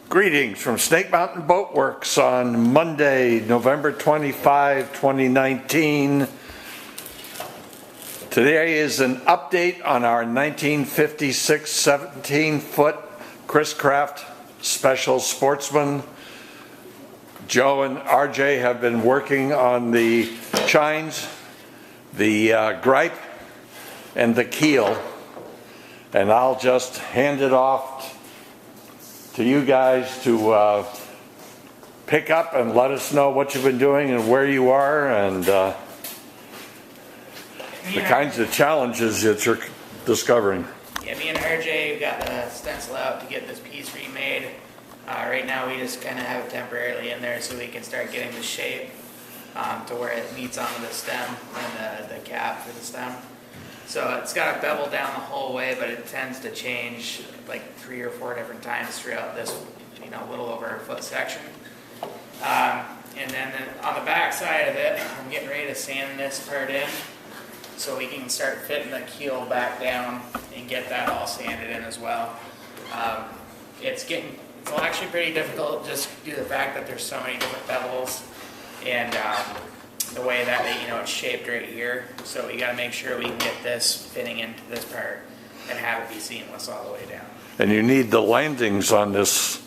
Greetings from Snake Mountain Boatworks on Monday, November 25, 2019. Today is an update on our 1956 17-foot Chris Craft Special Sportsman. Joe and RJ have been working on the chines, the gripe, and the keel, and I'll just hand it off to you guys to pick up and let us know what you've been doing and where you are and the kinds of challenges that you're discovering. Yeah, me and RJ got the stencil out to get this piece remade. Right now we just kind of have it temporarily in there so we can start getting the shape to where it meets onto the stem and the cap for the stem. So it's got a bevel down the whole way, but it tends to change like 3 or 4 different times throughout this, little over a foot section. And then on the back side of it, I'm getting ready to sand this part in so we can start fitting the keel back down and get that all sanded in as well. It's actually pretty difficult just due to the fact that there's so many different bevels and the way that it's shaped right here. So we got to make sure we can get this fitting into this part and have it be seamless all the way down. And you need the landings on this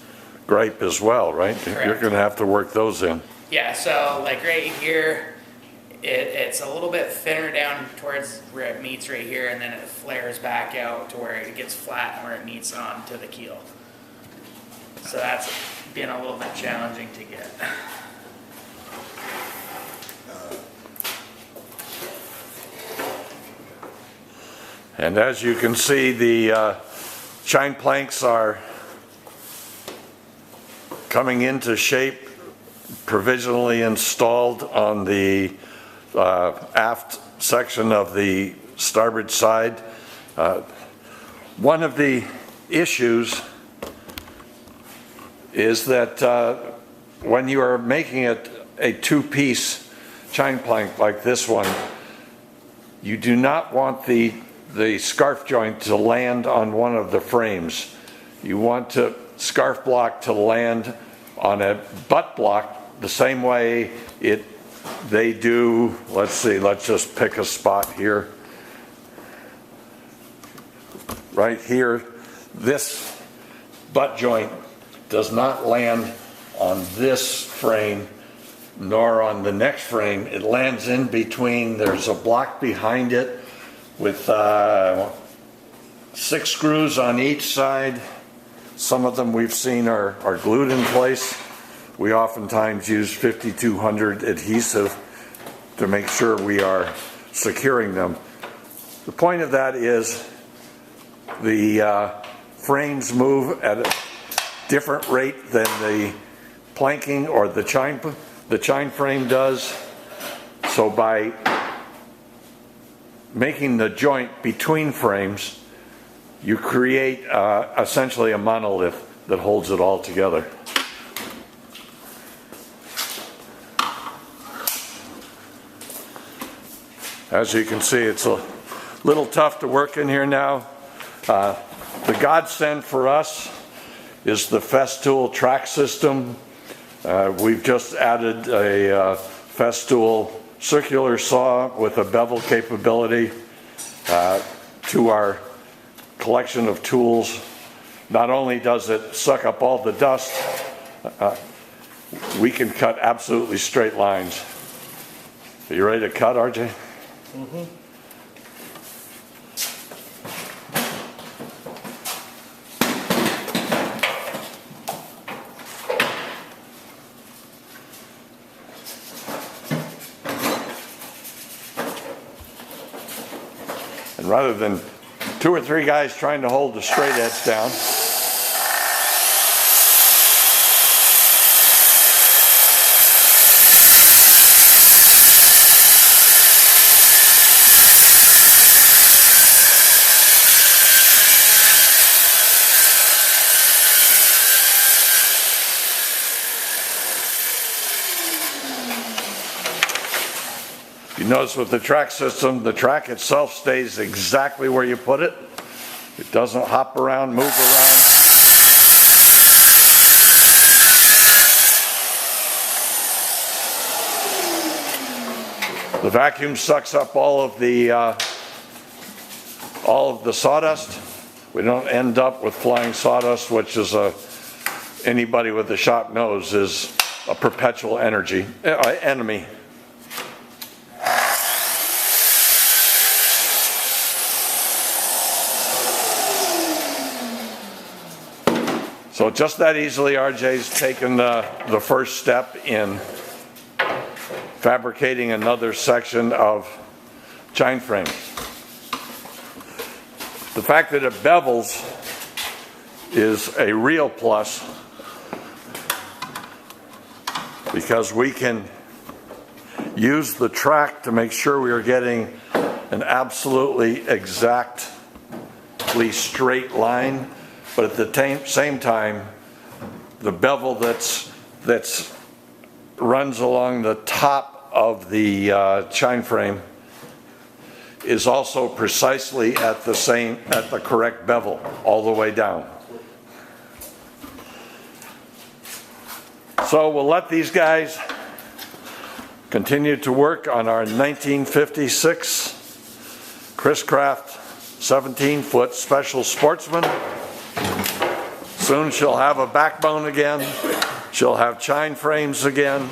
gripe as well, right? Correct. You're going to have to work those in. Yeah, so like right here, it's a little bit thinner down towards where it meets right here, and then it flares back out to where it gets flat and where it meets on to the keel. So that's been a little bit challenging to get. And as you can see, the chine planks are coming into shape, provisionally installed on the aft section of the starboard side. One of the issues is that when you are making it a two-piece chine plank like this one, you do not want the scarf joint to land on one of the frames. You want the scarf block to land on a butt block the same way they do. Let's see, let's just pick a spot here. Right here, this butt joint does not land on this frame nor on the next frame. It lands in between. There's a block behind it with 6 screws on each side. Some of them we've seen are glued in place. We oftentimes use 5200 adhesive to make sure we are securing them. The point of that is the frames move at a different rate than the planking or the chine frame does. So by making the joint between frames, you create essentially a monolith that holds it all together. As you can see, it's a little tough to work in here now. The godsend for us is the Festool Track system. We've just added a Festool circular saw with a bevel capability to our collection of tools. Not only does it suck up all the dust, we can cut absolutely straight lines. Are you ready to cut, RJ? Mm-hmm. And rather than 2 or 3 guys trying to hold the straight edge down, you notice with the track system, the track itself stays exactly where you put it. It doesn't hop around, move around. The vacuum sucks up all of the sawdust. We don't end up with flying sawdust, which is anybody with a shop knows is a perpetual enemy. So just that easily, RJ's taken the first step in fabricating another section of chine frame. The fact that it bevels is a real plus because we can use the track to make sure we are getting an absolutely exactly straight line, but at the same time, the bevel that's runs along the top of the chine frame is also precisely at the correct bevel all the way down. So we'll let these guys continue to work on our 1956 Chris Craft 17-foot Special Sportsman. Soon she'll have a backbone again. She'll have chine frames again.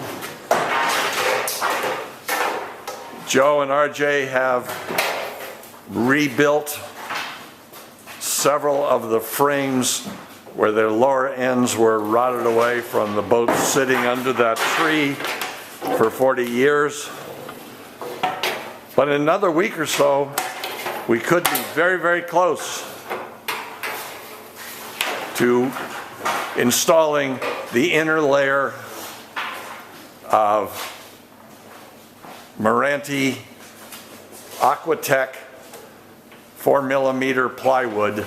Joe and RJ have rebuilt several of the frames where their lower ends were rotted away from the boat sitting under that tree for 40 years. But in another week or so, we could be very, very close to installing the inner layer of Meranti Aqua Tech 4mm plywood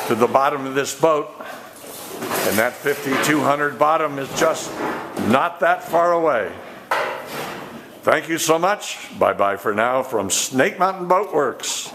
to the bottom of this boat, and that 5200 bottom is just not that far away. Thank you so much. Bye-bye for now from Snake Mountain Boatworks.